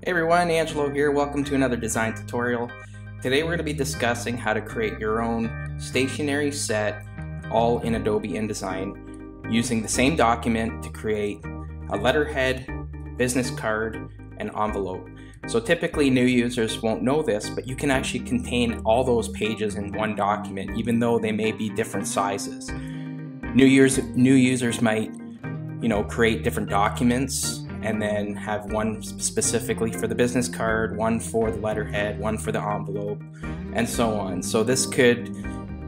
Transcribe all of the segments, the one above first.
Hey everyone, Angelo here. Welcome to another design tutorial. Today we're going to be discussing how to create your own stationery set all in Adobe InDesign using the same document to create a letterhead, business card, and envelope. So typically new users won't know this, but you can actually contain all those pages in one document even though they may be different sizes. New users might, create different documents and then have one specifically for the business card, one for the letterhead, one for the envelope, and so on. So this could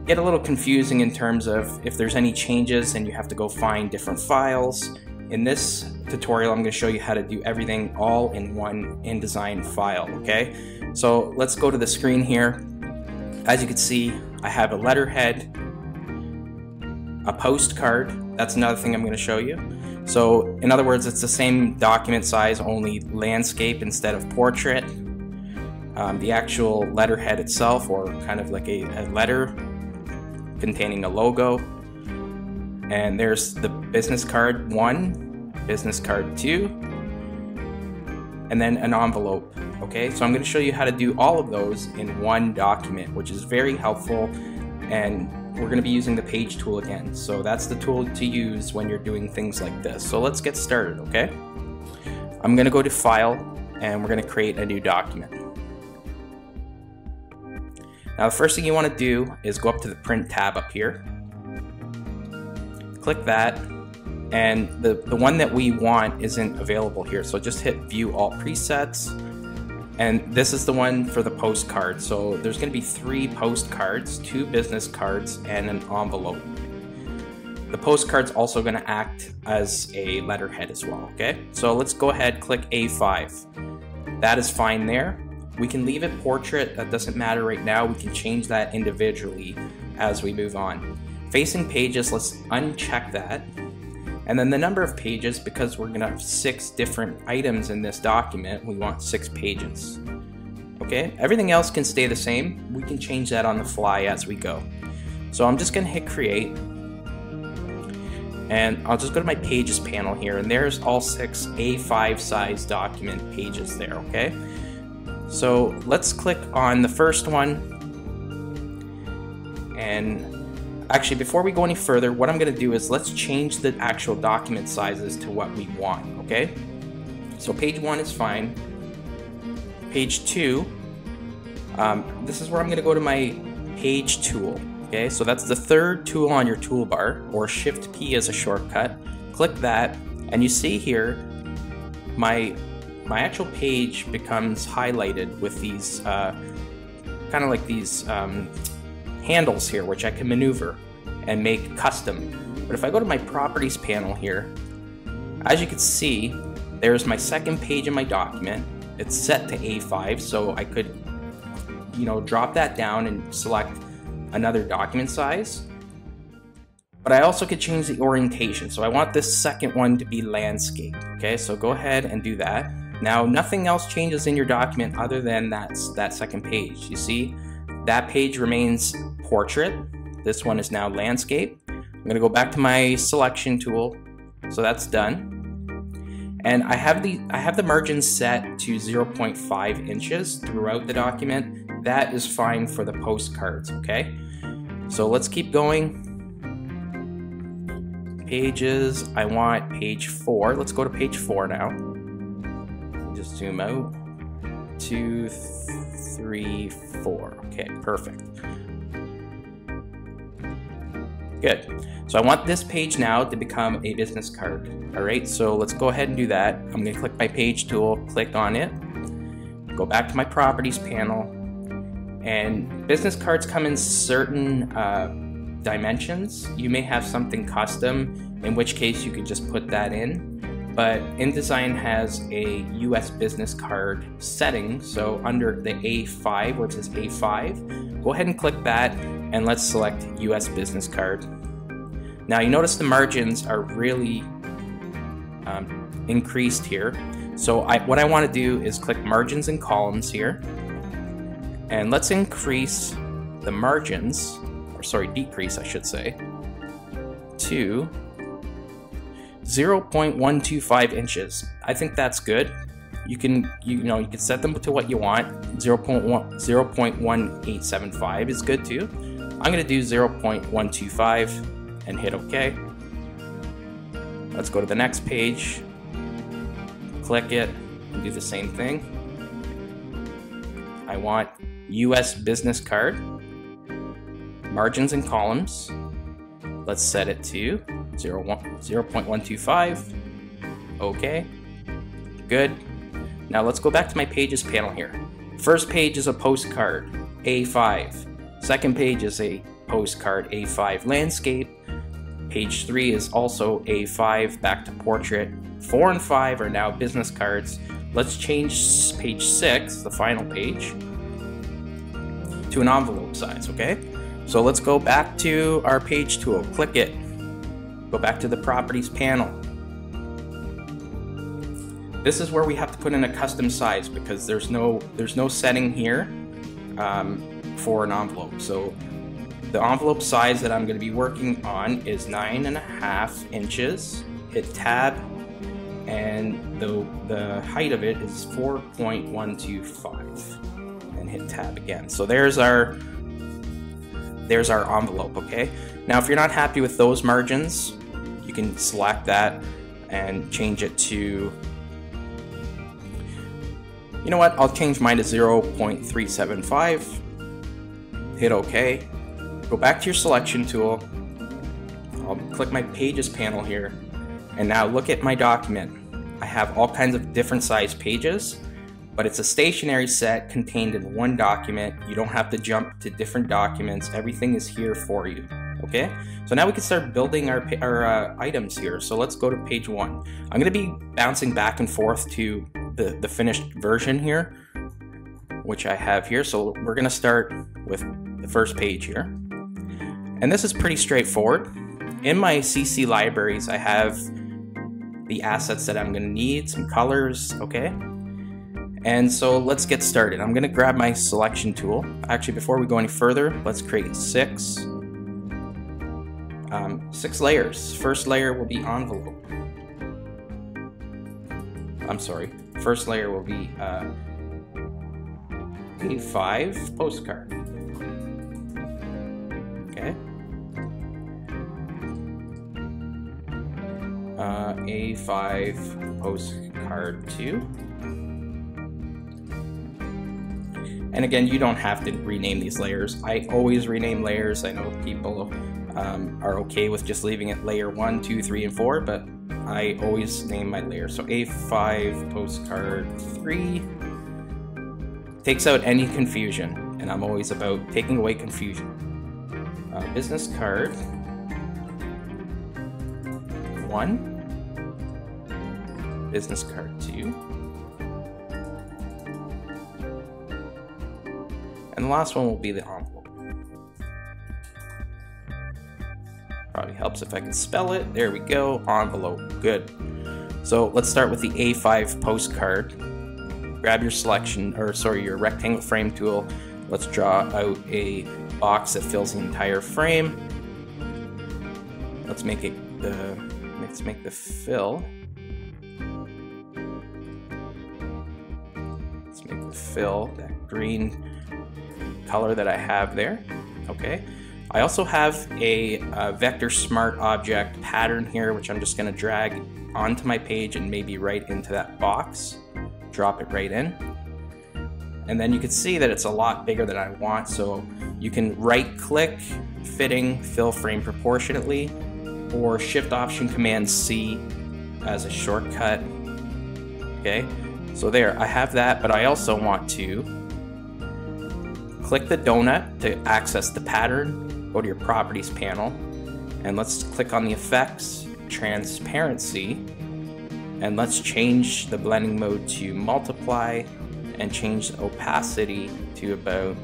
get a little confusing in terms of if there's any changes and you have to go find different files. In this tutorial, I'm going to show you how to do everything all in one InDesign file, okay? So let's go to the screen here. As you can see, I have a letterhead, a postcard. That's another thing I'm going to show you. So in other words, it's the same document size, only landscape instead of portrait. The actual letterhead itself, or kind of like a letter containing a logo. And there's the business card 1, business card 2, and then an envelope. Okay, so I'm going to show you how to do all of those in one document, which is very helpful. And we're going to be using the page tool again. So that's the tool to use when you're doing things like this. So let's get started, okay? I'm going to go to File, and we're going to create a new document. Now the first thing you want to do is go up to the Print tab up here. Click that, and the one that we want isn't available here. So just hit View All Presets. And this is the one for the postcard. So there's going to be 3 postcards, 2 business cards, and an envelope. The postcard's also going to act as a letterhead as well, okay? So let's go ahead, click A5. That is fine there. We can leave it portrait, that doesn't matter right now. We can change that individually as we move on. Facing pages, let's uncheck that. And then the number of pages, because we're going to have 6 different items in this document, we want 6 pages. Okay, everything else can stay the same. We can change that on the fly as we go. So I'm just going to hit Create. And I'll just go to my Pages panel here, and there's all 6 A5 size document pages there, okay? So let's click on the first one. And actually, before we go any further, what I'm going to do is let's change the actual document sizes to what we want, okay? So page 1 is fine. Page 2, this is where I'm going to go to my Page tool, okay? So that's the third tool on your toolbar, or Shift P as a shortcut. Click that, and you see here, my actual page becomes highlighted with these, kind of like these handles here, which I can maneuver and make custom. But if I go to my properties panel here, as you can see, there's my second page in my document. It's set to A5, so I could, drop that down and select another document size. But I also could change the orientation. So I want this second one to be landscape. Okay, so go ahead and do that. Now nothing else changes in your document other than that second page. You see, that page remains portrait. This one is now landscape. I'm going to go back to my selection tool. So that's done. And I have the margins set to 0.5 inches throughout the document. That is fine for the postcards, okay? So let's keep going. Pages, I want page 4. Let's go to page 4 now. Just zoom out. 2, 3, 4. Okay, perfect. Good. So I want this page now to become a business card. All right, so let's go ahead and do that. I'm going to click my Page tool, click on it, go back to my Properties panel, and business cards come in certain dimensions. You may have something custom, in which case you could just put that in. But InDesign has a US business card setting, so under the A5, where it says A5, go ahead and click that, and let's select US business card. Now you notice the margins are really increased here. So what I want to do is click Margins and Columns here, and let's increase the margins, or sorry, decrease I should say, to 0.125 inches. I think that's good. you can set them to what you want. 0.1875 is good too. I'm going to do 0.125 and hit OK. Let's go to the next page, click it, and do the same thing. I want US business card, margins and columns. Let's set it to 0.125. OK. Good. Now let's go back to my pages panel here. First page is a postcard, A5. Second page is a postcard, A5 landscape. Page 3 is also A5 back to portrait. 4 and 5 are now business cards. Let's change page 6, the final page, to an envelope size, okay? So let's go back to our page tool, click it, go back to the properties panel. This is where we have to put in a custom size because there's no setting here for an envelope. So the envelope size that I'm going to be working on is 9.5 inches. Hit tab, and the height of it is 4.125, and hit tab again. So there's our envelope. Okay. Now, if you're not happy with those margins, you can select that and change it to. You know what? I'll change mine to 0.375. Hit OK. Go back to your selection tool. I'll click my pages panel here. And now look at my document. I have all kinds of different size pages, but it's a stationery set contained in one document. You don't have to jump to different documents. Everything is here for you. Okay? So now we can start building our items here. So let's go to page 1. I'm going to be bouncing back and forth to the finished version here, which I have here. So we're going to start with the first page here. And this is pretty straightforward. In my CC libraries, I have the assets that I'm going to need, some colors, okay? And so let's get started. I'm going to grab my selection tool. Actually, before we go any further, let's create 6 layers. First layer will be envelope. I'm sorry. First layer will be A5 postcard. Okay. A5 postcard 2. And again, you don't have to rename these layers. I always rename layers. I know people are okay with just leaving it layer 1, 2, 3, and 4, but I always name my layers. So A5 postcard 3 takes out any confusion, and I'm always about taking away confusion. Business card 1. Business card 2, and the last one will be the envelope. Probably helps if I can spell it. There we go, envelope, good. So let's start with the A5 postcard. Grab your your rectangle frame tool. Let's draw out a box that fills the entire frame. Let's make the fill. Fill that green color that I have there. Okay. I also have a vector smart object pattern here, which I'm just going to drag onto my page and maybe right into that box. Drop it right in. And then you can see that it's a lot bigger than I want. So you can right click, fitting, fill frame proportionately, or Shift Option Command C as a shortcut. Okay. So there, I have that, but I also want to click the donut to access the pattern, go to your properties panel, and let's click on the effects, transparency, and let's change the blending mode to multiply and change the opacity to about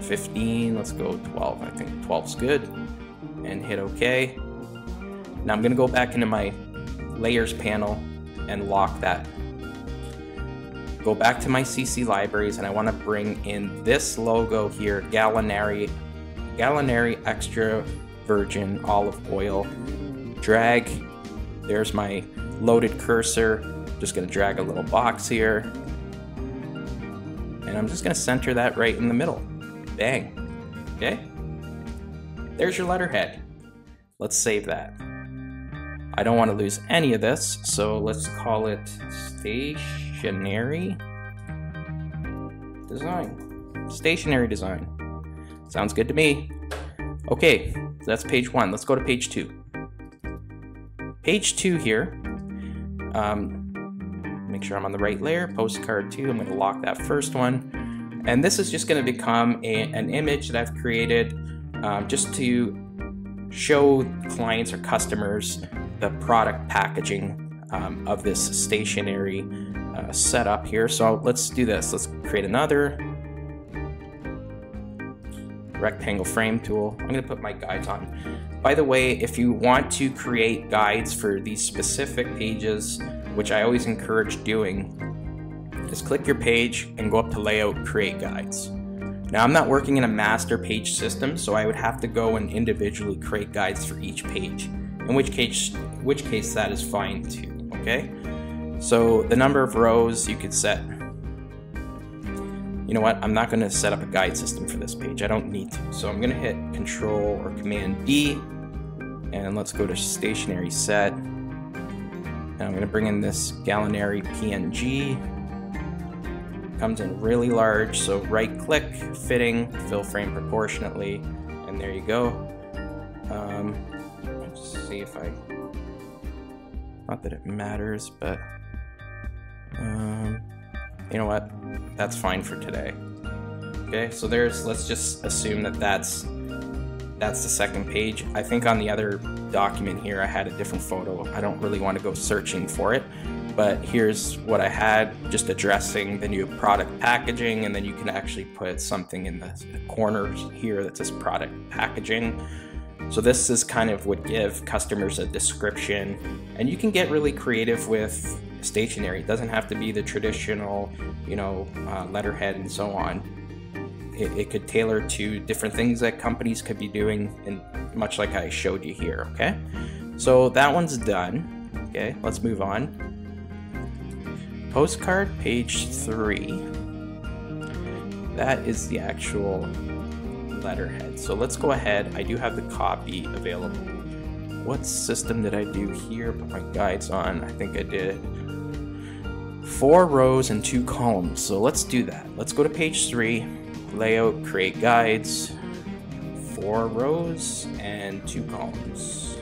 15. Let's go 12. I think 12's good, and hit OK. Now I'm going to go back into my layers panel and lock that. Go back to my CC libraries, and I want to bring in this logo here, Gallinari Extra Virgin Olive Oil. Drag, there's my loaded cursor, Just gonna drag a little box here, and I'm just gonna center that right in the middle. Bang. Okay, there's your letterhead. Let's save that. I don't want to lose any of this, so let's call it Stationery Design. Stationery Design. Sounds good to me. Okay, that's page 1. Let's go to page 2. Page 2 here. Make sure I'm on the right layer. Postcard 2. I'm going to lock that first one. And this is just going to become an image that I've created just to show clients or customers the product packaging of this stationery setup here. So let's do this. Let's create another rectangle frame tool. I'm going to put my guides on. By the way, if you want to create guides for these specific pages, which I always encourage doing, just click your page and go up to Layout, Create Guides. Now I'm not working in a master page system, so I would have to go and individually create guides for each page, in which case that is fine too, okay? So the number of rows you could set. You know what, I'm not gonna set up a guide system for this page. I don't need to. So I'm gonna hit Control or Command D, and let's go to Stationery Set. And I'm gonna bring in this Gallinary PNG. Comes in really large, so right click, fitting, fill frame proportionately, and there you go. Let's see if I, not that it matters, but you know what, that's fine for today. Okay, so let's just assume that that's the second page. I think on the other document here I had a different photo. I don't really want to go searching for it, but here's what I had, just addressing the new product packaging, and then you can actually put something in the corners here that says product packaging. So this is kind of would give customers a description, and you can get really creative with stationery. It doesn't have to be the traditional, you know, letterhead and so on. It could tailor to different things that companies could be doing, and much like I showed you here, okay? So that one's done. Okay, let's move on. Postcard, page 3. That is the actual letterhead. So let's go ahead. I do have the copy available. What system did I do here? Put my guides on. I think I did 4 rows and 2 columns. So let's do that. Let's go to page 3. Layout, create guides, 4 rows and 2 columns,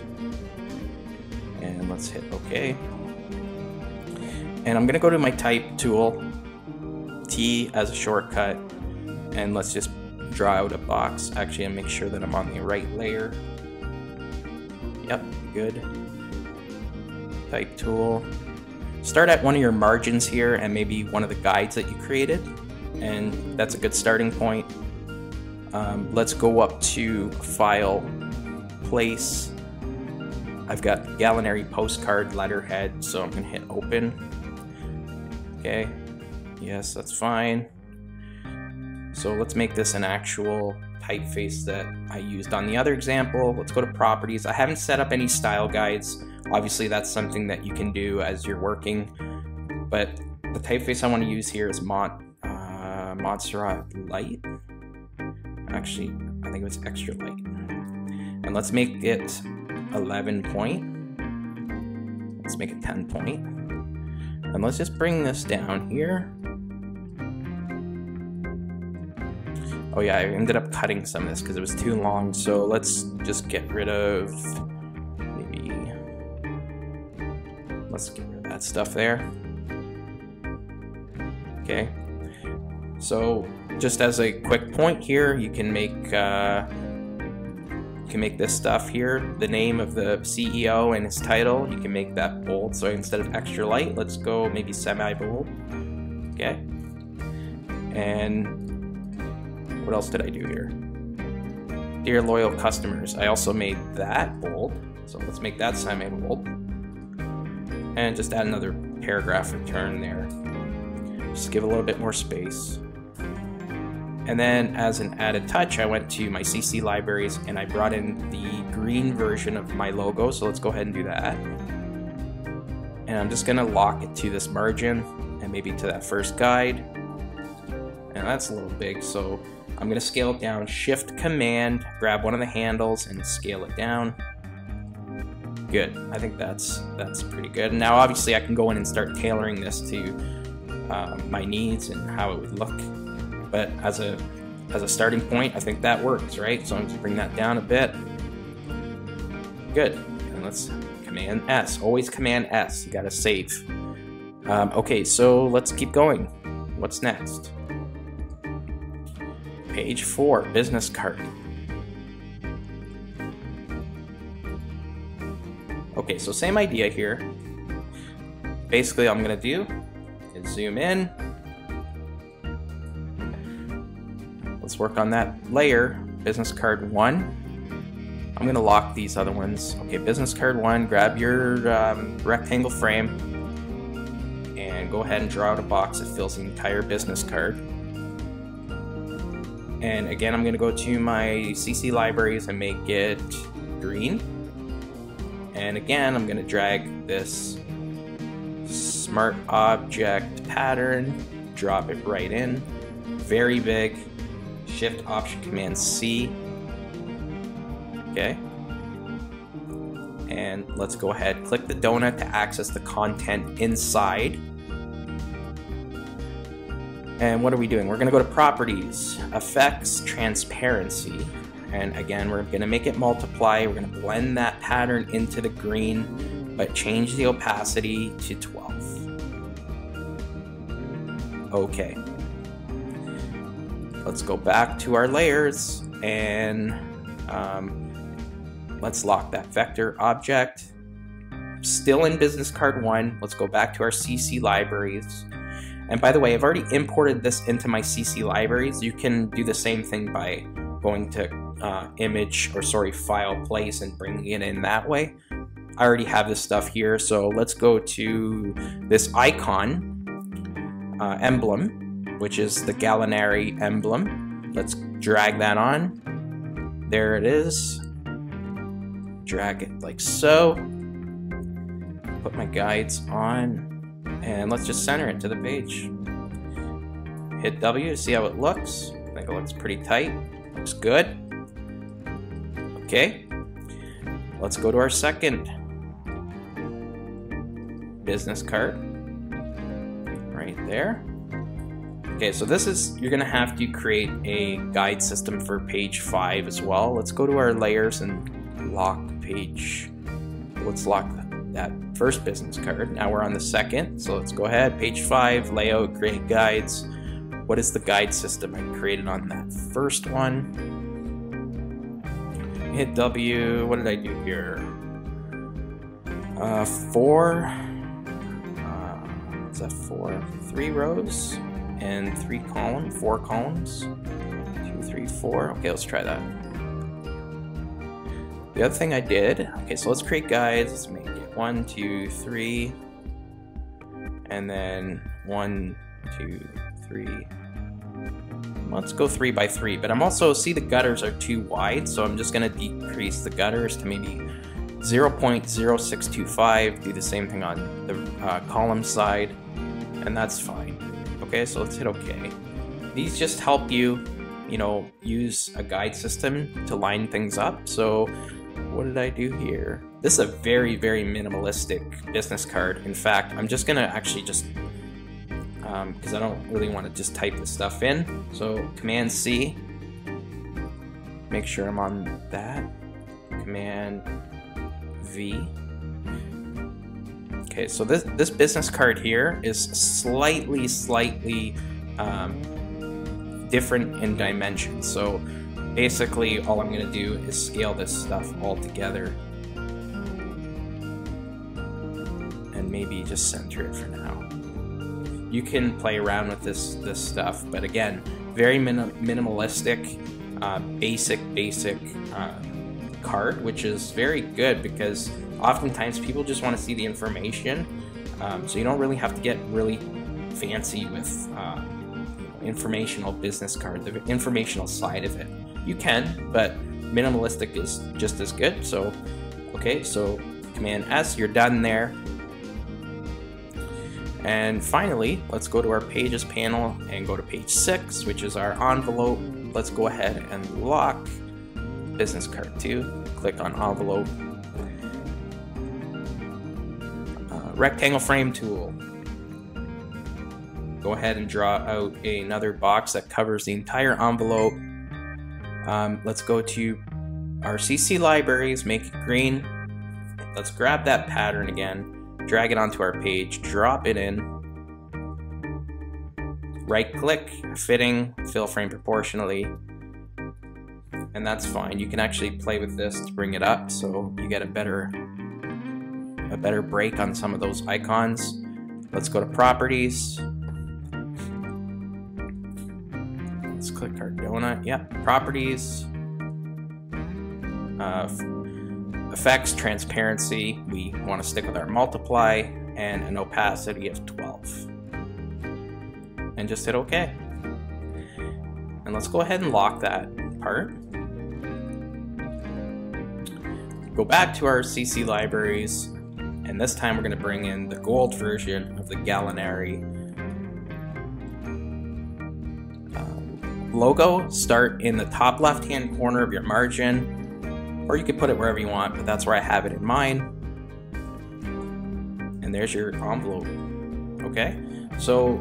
and let's hit OK. And I'm gonna go to my type tool, T as a shortcut, and let's just draw out a box actually and make sure that I'm on the right layer. Yep, good. Type tool. Start at one of your margins here and maybe one of the guides that you created, and that's a good starting point. Let's go up to File, Place. I've got Gallinary Postcard Letterhead, so I'm gonna hit Open. Okay, yes, that's fine. So let's make this an actual typeface that I used on the other example. Let's go to Properties. I haven't set up any style guides. Obviously that's something that you can do as you're working, but the typeface I want to use here is Montserrat Light. Actually, I think it was Extra Light. And let's make it 11 point. Let's make it 10 point. And let's just bring this down here. Oh yeah, I ended up cutting some of this because it was too long. So let's just get rid of, let's get rid of that stuff there. Okay. So just as a quick point here, you can make this stuff here, the name of the CEO and his title, you can make that bold. So instead of extra light, let's go maybe semi-bold. Okay. And what else did I do here? Dear loyal customers, I also made that bold. So let's make that semi-bold. And just add another paragraph return there. Just give a little bit more space. And then as an added touch, I went to my CC libraries and I brought in the green version of my logo. So let's go ahead and do that. And I'm just gonna lock it to this margin and maybe to that first guide. And that's a little big, so I'm gonna scale it down. Shift Command, grab one of the handles and scale it down. Good, I think that's pretty good. And now obviously I can go in and start tailoring this to my needs and how it would look. But as a starting point, I think that works, right? So I'm just bring that down a bit. Good, and let's Command S, always Command S, you gotta save. Okay, so let's keep going. What's next? Page 4, business card. Okay, so same idea here. Basically, all I'm gonna do is zoom in. Let's work on that layer, business card 1. I'm gonna lock these other ones. Okay, business card 1, grab your rectangle frame and go ahead and draw out a box that fills the entire business card. And again, I'm gonna go to my CC libraries and make it green. And again, I'm gonna drag this smart object pattern, drop it right in, very big, Shift Option Command C. Okay, and let's go ahead, click the donut to access the content inside. And what are we doing? We're gonna go to Properties, Effects, Transparency. And again, we're gonna make it multiply. We're gonna blend that pattern into the green, but change the opacity to 12. Okay. Let's go back to our layers and let's lock that vector object. Still in business card 1. Let's go back to our CC libraries. And by the way, I've already imported this into my CC libraries. You can do the same thing by going to file place and bringing it in that way. I already have this stuff here, so let's go to this icon emblem, which is the Gallinari emblem. Let's drag that on. There it is. Drag it like so. Put my guides on, and let's just center it to the page. Hit W to see how it looks. I think it looks pretty tight. Looks good. Okay, let's go to our second business card. Right there. Okay, so this is, you're gonna have to create a guide system for page 5 as well. Let's go to our layers and lock page. Let's lock that first business card. Now we're on the second, so let's go ahead, page 5, layout, create guides. What is the guide system I created on that first one? Hit W, what did I do here? 4, is that 4? 3 rows and 3 columns, 4 columns. 2, 3, 4, okay, let's try that. The other thing I did, okay, so let's create guides, let's make it 1, 2, 3, and then 1, 2, 3. Let's go 3 by 3, but I'm also, see the gutters are too wide, so I'm just gonna decrease the gutters to maybe 0.0625, do the same thing on the column side, and that's fine. Okay, so let's hit OK. These just help you, use a guide system to line things up. So what did I do here? This is a very, very minimalistic business card. In fact, I'm just gonna actually just, because I don't really want to just type this stuff in. So Command C, make sure I'm on that. Command V. Okay, so this business card here is slightly different in dimensions. So basically all I'm going to do is scale this stuff all together and maybe just center it for now. You can play around with this stuff, but again, very minimalistic, basic card, which is very good because oftentimes people just want to see the information, so you don't really have to get really fancy with informational business card, the informational side of it. You can, but minimalistic is just as good. So okay, so Command S, you're done there. And finally, let's go to our Pages panel and go to page 6, which is our envelope. Let's go ahead and lock business card 2. Click on envelope. Rectangle frame tool. Go ahead and draw out another box that covers the entire envelope. Let's go to our CC libraries, make it green. Let's grab that pattern again, drag it onto our page, drop it in, right click, fitting, fill frame proportionally, and that's fine. You can actually play with this to bring it up so you get a better break on some of those icons. Let's go to properties. Let's click our donut. Yep, properties. Effects, transparency. We want to stick with our multiply and an opacity of 12. And just hit OK. And let's go ahead and lock that part. Go back to our CC libraries, and this time we're going to bring in the gold version of the Gallinari logo. Start in the top left hand corner of your margin, or you can put it wherever you want, but that's where I have it in mine. And there's your envelope. Okay, so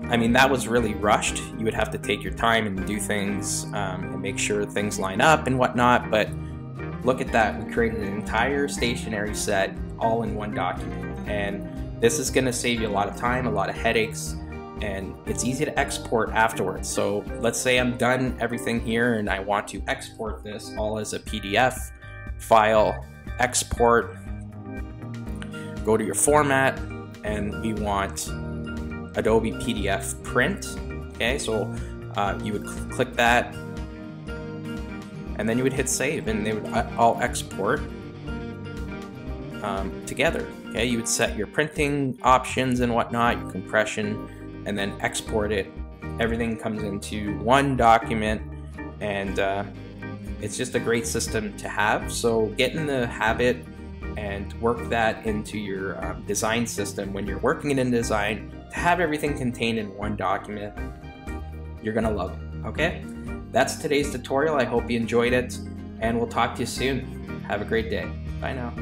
I mean, that was really rushed. You would have to take your time and do things and make sure things line up and whatnot, but look at that. We created an entire stationery set all in one document, and this is going to save you a lot of time, a lot of headaches, and it's easy to export afterwards. So let's say I'm done everything here and I want to export this all as a PDF file. Export, go to your format, and we want Adobe PDF print. Okay, so you would click that, and then you would hit save, and they would all export together. Okay, you would set your printing options and whatnot, your compression, and then export it. Everything comes into one document, and it's just a great system to have. So get in the habit and work that into your design system when you're working in InDesign, to have everything contained in one document. You're gonna love it. Okay, that's today's tutorial. I hope you enjoyed it, and we'll talk to you soon. Have a great day. Bye now.